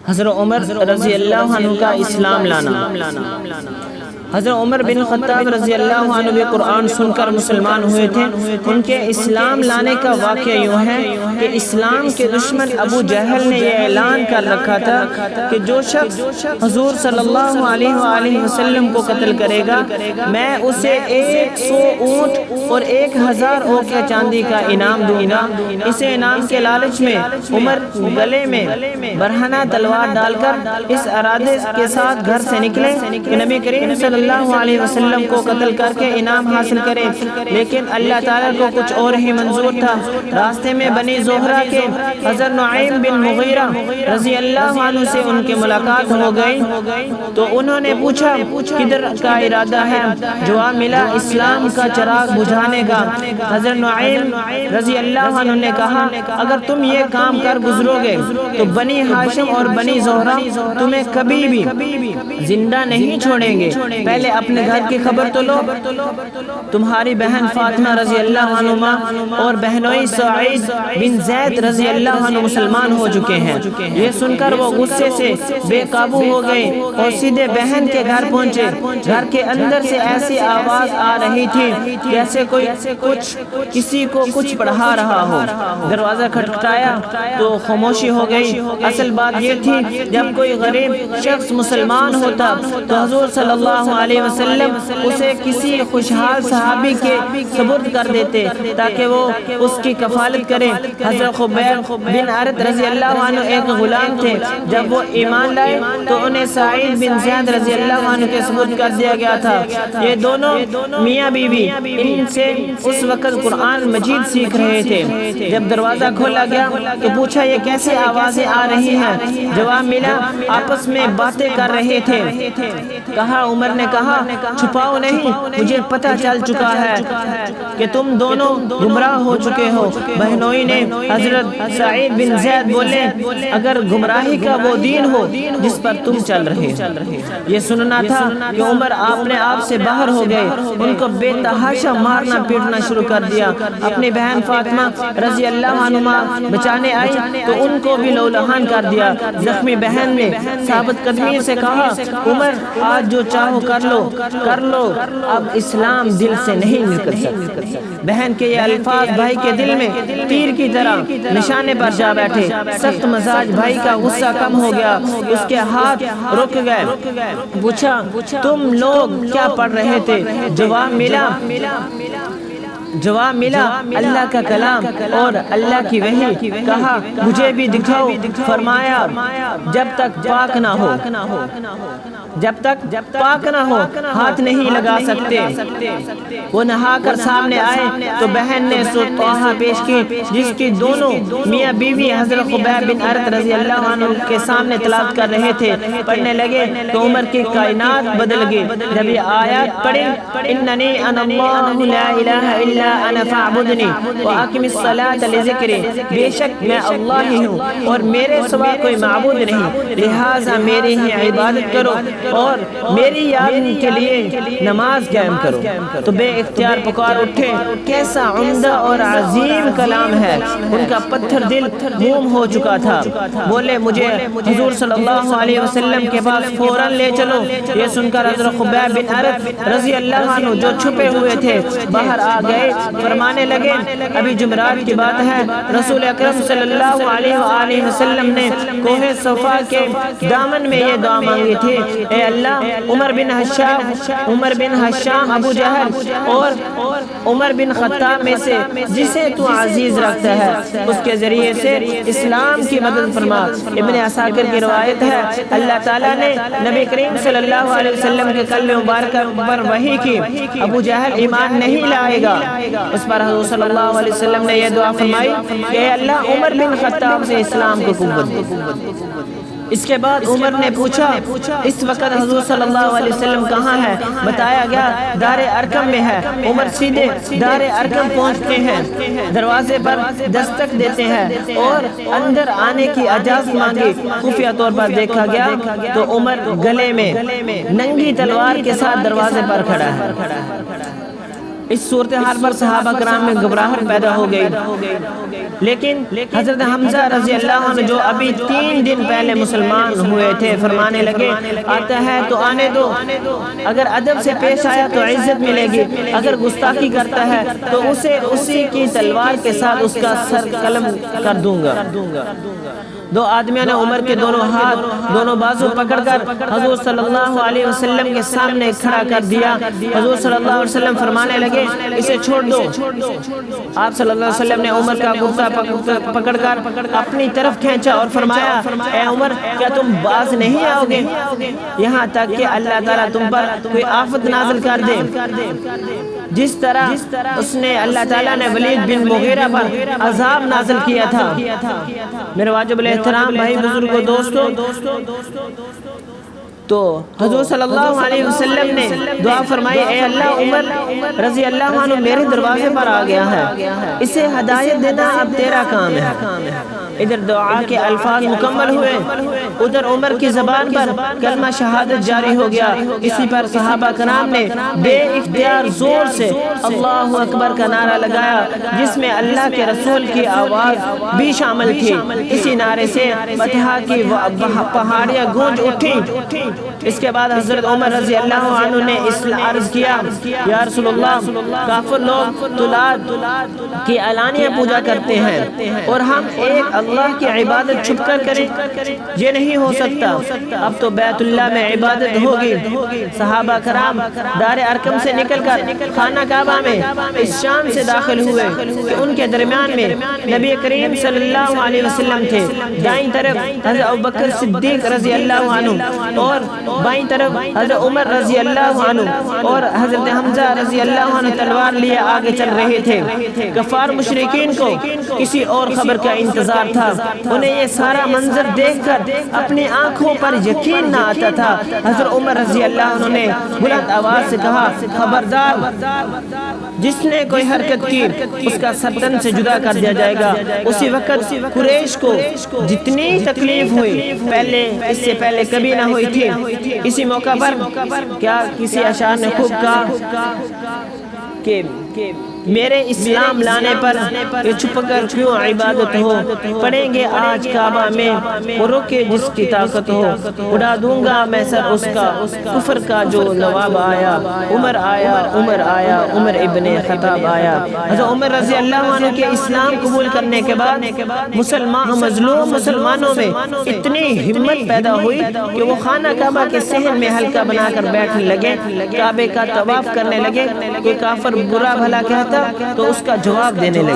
حضرت عمر رضی اللہ عنہ کا اسلام لانا۔ حضرت عمر بن خطاب رضی اللہ عنہ بھی قرآن سن کر مسلمان ہوئے تھے۔ ان کے اسلام لانے کا واقعہ یوں ہے کہ اسلام کے دشمن ابو جہل نے یہ اعلان کر رکھا تھا کہ جو شخص حضور صلی اللہ علیہ وآلہ وسلم کو قتل کرے گا میں اسے 100 اونٹ اور 1000 اوقیہ چاندی کا انعام دوں گا۔ اس انعام کے لالچ میں عمر گلے میں برہنہ تلوار ڈال کر اس ارادے کے ساتھ گھر سے نکلے کہ نبی کریم صلی اللہ علیہ وسلم کو قتل کر کے انعام حاصل کرے، لیکن اللہ تعالیٰ کو کچھ اور ہی منظور تھا۔ راستے میں بنی زہرہ کے حضرت نعیم بن مغیرہ رضی اللہ عنہ سے ان کی ملاقات ہو گئی تو انہوں نے پوچھا کدھر کا ارادہ ہے؟ جواب ملا اسلام کا چراغ بجھانے کا۔ حضرت نعیم رضی اللہ عنہ نے کہا اگر تم یہ کام کر گزرو گے تو بنی ہاشم اور بنی زہرہ تمہیں کبھی بھی زندہ نہیں چھوڑیں گے۔ پہلے اپنے گھر کی خبر تو لو، تمہاری بہن فاطمہ رضی اللہ عنہ اور بہنوئی سعید بن زید رضی اللہ عنہ مسلمان ہو چکے ہیں۔ یہ سن کر وہ غصے سے بے قابو ہو گئے اور سیدھے بہن کے گھر پہنچے۔ گھر کے اندر سے ایسی آواز آ رہی تھی جیسے کوئی کسی کو کچھ پڑھا رہا ہو۔ دروازہ کھٹکھٹایا تو خاموشی ہو گئی۔ اصل بات یہ تھی جب کوئی غریب شخص مسلمان ہوتا تو حضور صلی اللہ علیہ وسلم اسے کسی خوشحال صحابی کے سپرد کر دیتے تاکہ وہ اس کی کفالت کرے۔ حضرت خبیب بن عرط رضی اللہ عنہ ایک غلام تھے۔ جب وہ ایمان لائے تو انہیں سعید بن زید رضی اللہ عنہ کے سپرد کر دیا گیا تھا۔ یہ دونوں میاں بیوی ان سے اس وقت قرآن مجید سیکھ رہے تھے۔ جب دروازہ کھولا گیا تو پوچھا یہ کیسے آوازیں آ رہی ہیں؟ جواب ملا آپس میں باتیں کر رہے تھے۔ کہا عمر نے کہا چھپاؤ نہیں، مجھے پتہ چل چکا ہے کہ تم دونوں گمراہ ہو چکے ہو۔ بہنوئی نے حضرت سعید بن زید بولے اگر گمراہی کا وہ دین ہو جس پر تم چل رہے ہو۔ یہ سننا تھا کہ عمر اپنے آپ سے باہر ہو گئے، ان کو بے تحاشا مارنا پیٹنا شروع کر دیا۔ اپنی بہن فاطمہ رضی اللہ عنہ بچانے آئی تو ان کو بھی لولہان کر دیا۔ زخمی بہن نے ثابت قدمی سے کہا عمر آج جو چاہو کر لو، اب اسلام دل سے نہیں نکل سکتا۔ بہن کے یہ الفاظ بھائی کے دل میں تیر کی طرح نشانے پر جا بیٹھے۔ سخت مزاج بھائی کا غصہ کم ہو گیا، اس کے ہاتھ رک گئے۔ پوچھا تم لوگ کیا پڑھ رہے تھے؟ جواب ملا اللہ کا کلام اور اللہ کی وحی۔ کہا مجھے بھی دکھاؤ۔ فرمایا جب تک پاک نہ ہو ہاتھ نہیں لگا سکتے۔ وہ نہا کر سامنے آئے تو بہن نے سورۃ طٰہٰ پیش کی جس کی دونوں میاں بیوی حضرت خبیب بن عرط رضی اللہ عنہ کے سامنے تلاوت کر رہے تھے۔ پڑھنے لگے تو عمر کی کائنات بدل گئی۔ جب یہ آیات پڑھی اننی انا اللہ لا الہ الا انا فاعبدنی واقم الصلاۃ لذکری، بے شک میں اللہ ہی ہوں اور میرے سوا کوئی معبود نہیں، لہٰذا میری ہی عبادت کرو اور میری یاد کے لیے نماز قائم کرو۔ تو بے اختیار پکار اٹھے کیسا عمدہ اور عظیم کلام ہے۔ ان کا پتھر دل موم ہو چکا تھا۔ بولے مجھے حضور صلی اللہ علیہ وسلم کے پاس فوراً لے چلو۔ یہ سن کر حضرت خبیب بن عرط رضی اللہ عنہ جو چھپے ہوئے تھے باہر آ گئے۔ فرمانے لگے ابھی جمعرات کی بات ہے، رسول اکرم صلی اللہ علیہ وآلہ وسلم نے کوہ صفا کے دامن میں یہ دعا مانگی تھی اے اللہ عمر بن حشام ابو جہل اور عمر بن خطاب میں سے جسے تو عزیز رکھتا ہے اس کے ذریعے سے اسلام کی مدد فرما۔ ابن عساکر کی روایت ہے اللہ تعالیٰ نے نبی کریم صلی اللہ علیہ وسلم کے قلب مبارک پر وحی کی ابو جہل ایمان نہیں لائے گا۔ اس پر حضور صلی اللہ علیہ وسلم نے یہ دعا فرمائی کہ اے اللہ عمر بن خطاب سے اسلام کو قوت دے۔ اس کے بعد عمر نے پوچھا اس وقت حضور صلی اللہ علیہ وسلم کہاں ہے؟ بتایا گیا دار ارقم میں ہے۔ عمر سیدھے دار ارقم پہنچتے ہیں، دروازے پر دستک دیتے ہیں اور اندر آنے کی اجازت مانگی۔ خفیہ طور پر دیکھا گیا تو عمر گلے میں ننگی تلوار کے ساتھ دروازے پر کھڑا ہے۔ اس صورتحال پر صحابہ کرام میں گھبراہٹ پیدا ہو گئی، لیکن حضرت حمزہ رضی اللہ عنہ جو ابھی 3 دن پہلے مسلمان ہوئے تھے فرمانے لگے آتا ہے تو آنے دو، اگر ادب سے پیش آیا تو عزت ملے گی، اگر گستاخی کرتا ہے تو اسے اسی کی تلوار کے ساتھ اس کا سر قلم کر دوں گا۔ دو آدمیوں نے عمر کے دونوں ہاتھ دونوں بازو پکڑ کر حضور صلی اللہ علیہ وسلم کے سامنے کھڑا کر دیا۔ حضور صلی اللہ علیہ وسلم فرمانے لگے اسے چھوڑ دو۔ آپ صلی اللہ علیہ وسلم نے عمر کا کرتا پکڑ کر اپنی طرف کھینچا اور فرمایا اے عمر کیا تم باز نہیں آؤ گے یہاں تک کہ اللہ تعالیٰ تم پر کوئی آفت نازل کر دے، جس طرح اس نے اللہ تعالیٰ نے ولید بن مغیرہ پر عذاب نازل کیا تھا۔ میرے واجب الاحترام بھائی بزرگوں دوستوں، تو حضور صلی اللہ علیہ وسلم نے دعا فرمائی اے اللہ عمر رضی اللہ عنہ میرے دروازے پر آ گیا ہے، اسے ہدایت دینا اب تیرا کام ہے۔ ادھر دعا کے الفاظ مکمل ہوئے، ادھر عمر کی زبان پر کلمہ شہادت جاری ہو گیا۔ اسی پر صحابہ کرام نے بے اختیار زور سے اللہ اکبر کا نعرہ لگایا جس میں اللہ کے رسول کی آواز بھی شامل تھی۔ اسی نعرے سے فتح کی پہاڑیاں گونج اٹھیں۔ اس کے بعد حضرت عمر رضی اللہ عنہ نے عرض کیا یا رسول اللہ کافر لوگ طلاد کی علانیہ پوجا کرتے ہیں اور ہم ایک اللہ کی عبادت چھپ کر کریں، یہ نہیں ہو سکتا، اب تو بیت اللہ میں عبادت ہوگی۔ صحابہ کرام دار ارقم سے نکل کر خانہ کعبہ میں اس شان سے داخل ہوئے کہ ان کے درمیان میں نبی کریم صلی اللہ علیہ وسلم تھے، دائیں طرف حضرت ابوبکر صدیق رضی اللہ عنہ اور بائیں طرف حضرت عمر رضی اللہ عنہ اور حضرت حمزہ رضی اللہ عنہ تلوار لیے آگے چل رہے تھے۔ کفار مشرکین کو کسی اور خبر کا انتظار تھا، انہیں یہ سارا منظر دیکھ کر اپنی آنکھوں پر یقین نہ آتا تھا۔ حضرت عمر رضی اللہ عنہ نے بلند آواز سے کہا خبردار، جس نے کوئی حرکت کی اس کا سر تن سے جدا کر دیا جائے گا۔ اسی وقت قریش کو جتنی تکلیف ہوئی اس سے پہلے کبھی نہ ہوئی تھی۔ اسی موقع پر کیا کسی اشعار نے خوب کہا کہ میرے اسلام لانے پر یہ چھپ کر کیوں عبادت ہو، پڑھیں گے آج کعبہ میں وہ رکے جس کی طاقت ہو، اڑا دوں گا میں سر اس کا کفر کا جو نواب آیا، عمر آیا عمر آیا عمر ابن خطاب آیا۔ حضرت عمر رضی اللہ عنہ کے اسلام قبول کرنے کے بعد مظلوم مسلمانوں میں اتنی ہمت پیدا ہوئی کہ وہ خانہ کعبہ کے صحن میں حلقہ بنا کر بیٹھنے لگے، کعبے کا طواف کرنے لگے۔ کوئی کافر برا بھلا کہتا تو اس کا جواب دینے لگے۔